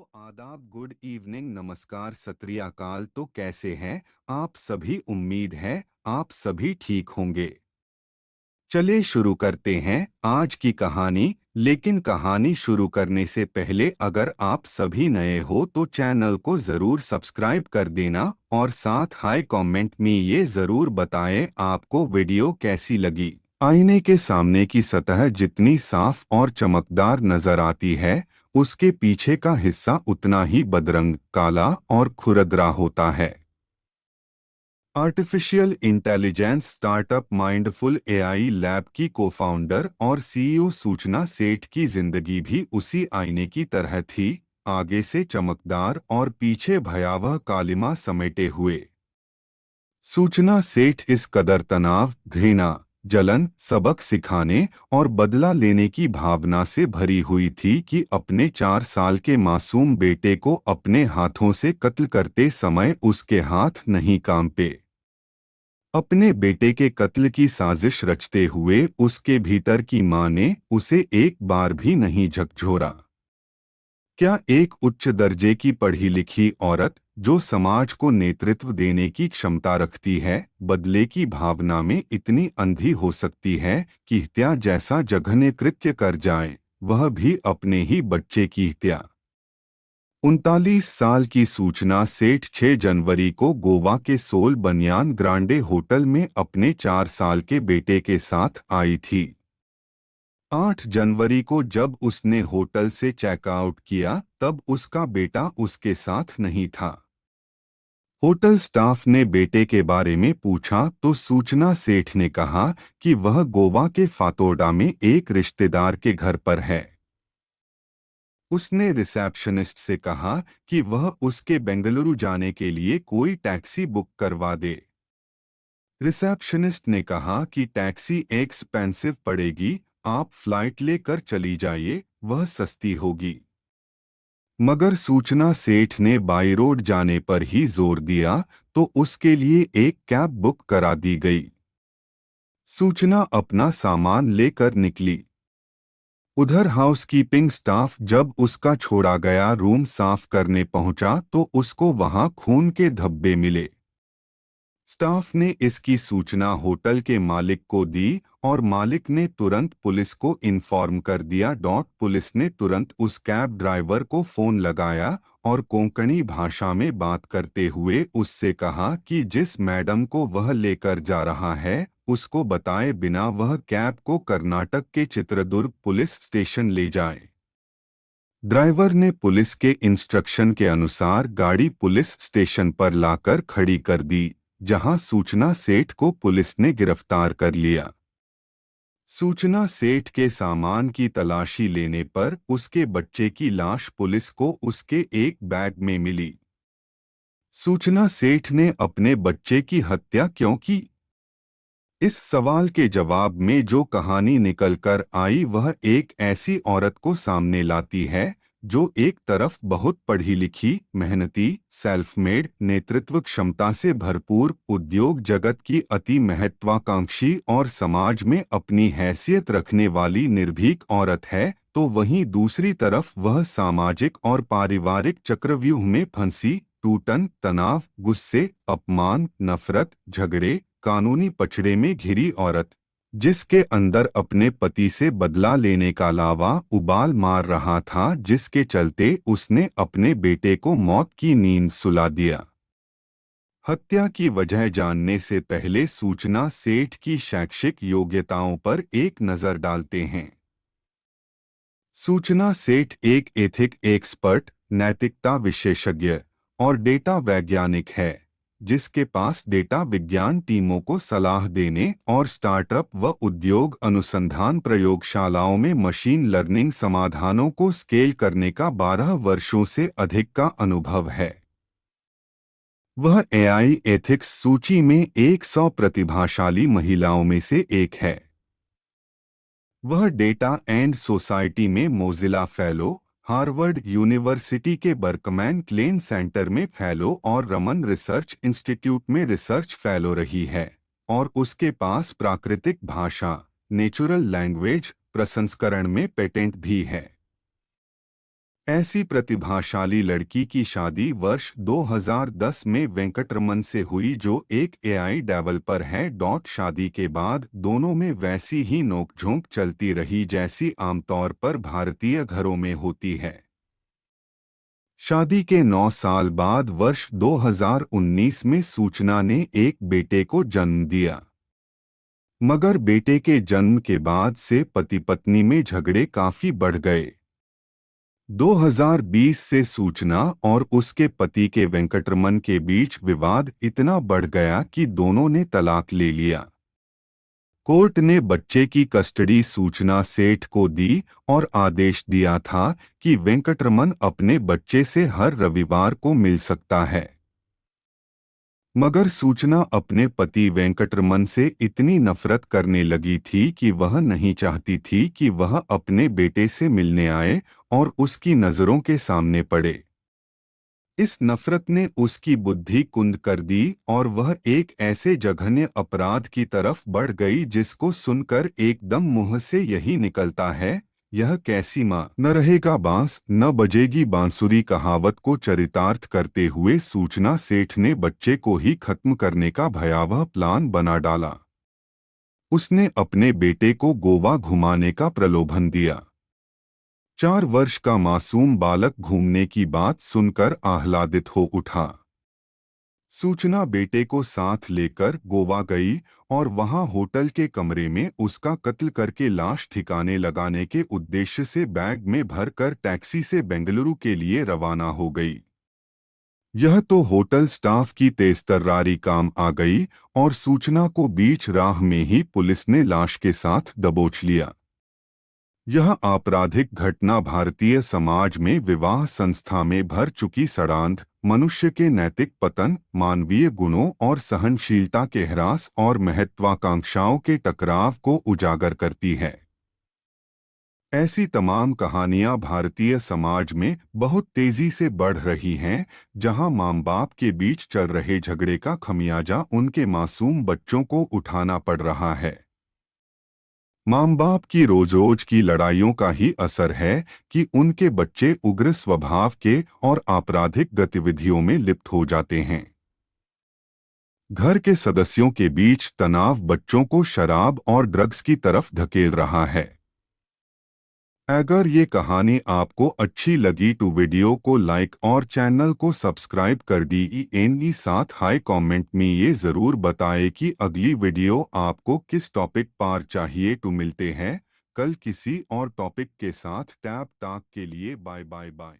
आदाब, good evening, नमस्कार, सत श्री अकाल। तो कैसे हैं आप सभी? उम्मीद है आप सभी ठीक होंगे। चलिए शुरू करते हैं आज की कहानी। लेकिन कहानी शुरू करने से पहले अगर आप सभी नए हो तो चैनल को जरूर सब्सक्राइब कर देना और साथ हाई कमेंट में ये जरूर बताएं आपको वीडियो कैसी लगी। आईने के सामने की सतह जितनी साफ और चमकदार नजर आती है, उसके पीछे का हिस्सा उतना ही बदरंग, काला और खुरदरा होता है। Artificial intelligence startup mindful AI lab की कोफाउंडर और सीईओ सूचना सेठ की जिंदगी भी उसी आईने की तरह थी, आगे से चमकदार और पीछे भयावह कालिमा समेटे हुए। सूचना सेठ इस कदर तनाव, घृणा, जलन, सबक सिखाने और बदला लेने की भावना से भरी हुई थी कि अपने 4 साल के मासूम बेटे को अपने हाथों से कत्ल करते समय उसके हाथ नहीं कांपे। अपने बेटे के कत्ल की साजिश रचते हुए उसके भीतर की मां ने उसे एक बार भी नहीं झकझोरा। क्या एक उच्च दर्जे की पढ़ी लिखी औरत जो समाज को नेतृत्व देने की क्षमता रखती है, बदले की भावना में इतनी अंधी हो सकती है कि हत्या जैसा जघन्य कृत्य कर जाए, वह भी अपने ही बच्चे की हत्या? 39 साल की सूचना सेठ 6 जनवरी को गोवा के सोल बनियान ग्रांडे होटल में अपने 4 साल के बेटे के साथ आई थी। 8 जनवरी को जब उसने होटल से चेकआउट किया तब उसका बेटा उसके साथ नहीं था। होटल स्टाफ ने बेटे के बारे में पूछा तो सूचना सेठ ने कहा कि वह गोवा के फातोडा में एक रिश्तेदार के घर पर है। उसने रिसेप्शनिस्ट से कहा कि वह उसके बेंगलुरु जाने के लिए कोई टैक्सी बुक करवा दे। रिसेप्शनिस्ट ने कहा कि टैक्सी एक्सपेंसिव पड़ेगी, आप फ्लाइट लेकर चली जाइए, वह सस्ती होगी। मगर सूचना सेठ ने बाई रोड जाने पर ही जोर दिया तो उसके लिए एक कैब बुक करा दी गई। सूचना अपना सामान लेकर निकली। उधर हाउसकीपिंग स्टाफ जब उसका छोड़ा गया रूम साफ करने पहुंचा तो उसको वहां खून के धब्बे मिले। स्टाफ ने इसकी सूचना होटल के मालिक को दी और मालिक ने तुरंत पुलिस को इन्फॉर्म कर दिया। पुलिस ने तुरंत उस कैब ड्राइवर को फोन लगाया और कोंकणी भाषा में बात करते हुए उससे कहा कि जिस मैडम को वह लेकर जा रहा है उसको बताए बिना वह कैब को कर्नाटक के चित्रदुर्ग पुलिस स्टेशन ले जाए। ड्राइवर ने पुलिस के इंस्ट्रक्शन के अनुसार गाड़ी पुलिस स्टेशन पर लाकर खड़ी कर दी, जहां सूचना सेठ को पुलिस ने गिरफ्तार कर लिया। सूचना सेठ के सामान की तलाशी लेने पर उसके बच्चे की लाश पुलिस को उसके एक बैग में मिली। सूचना सेठ ने अपने बच्चे की हत्या क्यों की? इस सवाल के जवाब में जो कहानी निकल कर आई वह एक ऐसी औरत को सामने लाती है जो एक तरफ बहुत पढ़ी लिखी, मेहनती, सेल्फ मेड, नेतृत्व क्षमता से भरपूर, उद्योग जगत की अति महत्वाकांक्षी और समाज में अपनी हैसियत रखने वाली निर्भीक औरत है, तो वहीं दूसरी तरफ वह सामाजिक और पारिवारिक चक्रव्यूह में फंसी, टूटन, तनाव, गुस्से, अपमान, नफरत, झगड़े, कानूनी पछड़े में घिरी औरत, जिसके अंदर अपने पति से बदला लेने का लावा उबाल मार रहा था, जिसके चलते उसने अपने बेटे को मौत की नींद सुला दिया। हत्या की वजह जानने से पहले सूचना सेठ की शैक्षिक योग्यताओं पर एक नजर डालते हैं। सूचना सेठ एक एथिक एक्सपर्ट, नैतिकता विशेषज्ञ और डेटा वैज्ञानिक है, जिसके पास डेटा विज्ञान टीमों को सलाह देने और स्टार्टअप व उद्योग अनुसंधान प्रयोगशालाओं में मशीन लर्निंग समाधानों को स्केल करने का 12 वर्षों से अधिक का अनुभव है। वह एआई एथिक्स सूची में 100 प्रतिभाशाली महिलाओं में से एक है। वह डेटा एंड सोसाइटी में मोजिला फेलो, हार्वर्ड यूनिवर्सिटी के बर्कमैन क्लेन सेंटर में फेलो और रमन रिसर्च इंस्टीट्यूट में रिसर्च फेलो रही है, और उसके पास प्राकृतिक भाषा, नेचुरल लैंग्वेज प्रसंस्करण में पेटेंट भी है। ऐसी प्रतिभाशाली लड़की की शादी वर्ष 2010 में वेंकटरमन से हुई जो एक एआई डेवलपर है। शादी के बाद दोनों में वैसी ही नोकझोंक चलती रही जैसी आमतौर पर भारतीय घरों में होती है। शादी के 9 साल बाद वर्ष 2019 में सूचना ने एक बेटे को जन्म दिया। मगर बेटे के जन्म के बाद से पति पत्नी में झगड़े काफी बढ़ गए। 2020 से सूचना और उसके पति के वेंकटरमन के बीच विवाद इतना बढ़ गया कि दोनों ने तलाक ले लिया। कोर्ट ने बच्चे की कस्टडी सूचना सेठ को दी और आदेश दिया था कि वेंकटरमन अपने बच्चे से हर रविवार को मिल सकता है। मगर सूचना अपने पति वेंकटरमन से इतनी नफरत करने लगी थी कि वह नहीं चाहती थी कि वह अपने बेटे से मिलने आए और उसकी नजरों के सामने पड़े। इस नफरत ने उसकी बुद्धि कुंद कर दी और वह एक ऐसे जघन्य अपराध की तरफ बढ़ गई जिसको सुनकर एकदम मुंह से यही निकलता है, यह कैसी माँ। न रहेगा बांस न बजेगी बांसुरी कहावत को चरितार्थ करते हुए सूचना सेठ ने बच्चे को ही खत्म करने का भयावह प्लान बना डाला। उसने अपने बेटे को गोवा घुमाने का प्रलोभन दिया। 4 वर्ष का मासूम बालक घूमने की बात सुनकर आह्लादित हो उठा। सूचना बेटे को साथ लेकर गोवा गई और वहां होटल के कमरे में उसका कत्ल करके लाश ठिकाने लगाने के उद्देश्य से बैग में भरकर टैक्सी से बेंगलुरु के लिए रवाना हो गई। यह तो होटल स्टाफ की तेजतर्रारी काम आ गई और सूचना को बीच राह में ही पुलिस ने लाश के साथ दबोच लिया। यह आपराधिक घटना भारतीय समाज में विवाह संस्था में भर चुकी सड़ांध, मनुष्य के नैतिक पतन, मानवीय गुणों और सहनशीलता के ह्रास और महत्वाकांक्षाओं के टकराव को उजागर करती है। ऐसी तमाम कहानियां भारतीय समाज में बहुत तेजी से बढ़ रही हैं, जहां माँ बाप के बीच चल रहे झगड़े का खमियाजा उनके मासूम बच्चों को उठाना पड़ रहा है। माँ बाप की रोज रोज की लड़ाइयों का ही असर है कि उनके बच्चे उग्र स्वभाव के और आपराधिक गतिविधियों में लिप्त हो जाते हैं। घर के सदस्यों के बीच तनाव बच्चों को शराब और ड्रग्स की तरफ धकेल रहा है। अगर ये कहानी आपको अच्छी लगी तो वीडियो को लाइक और चैनल को सब्सक्राइब कर दीजिए। साथ हाई कमेंट में ये ज़रूर बताएं कि अगली वीडियो आपको किस टॉपिक पर चाहिए। तो मिलते हैं कल किसी और टॉपिक के साथ। टैब टाक के लिए बाय बाय बाय।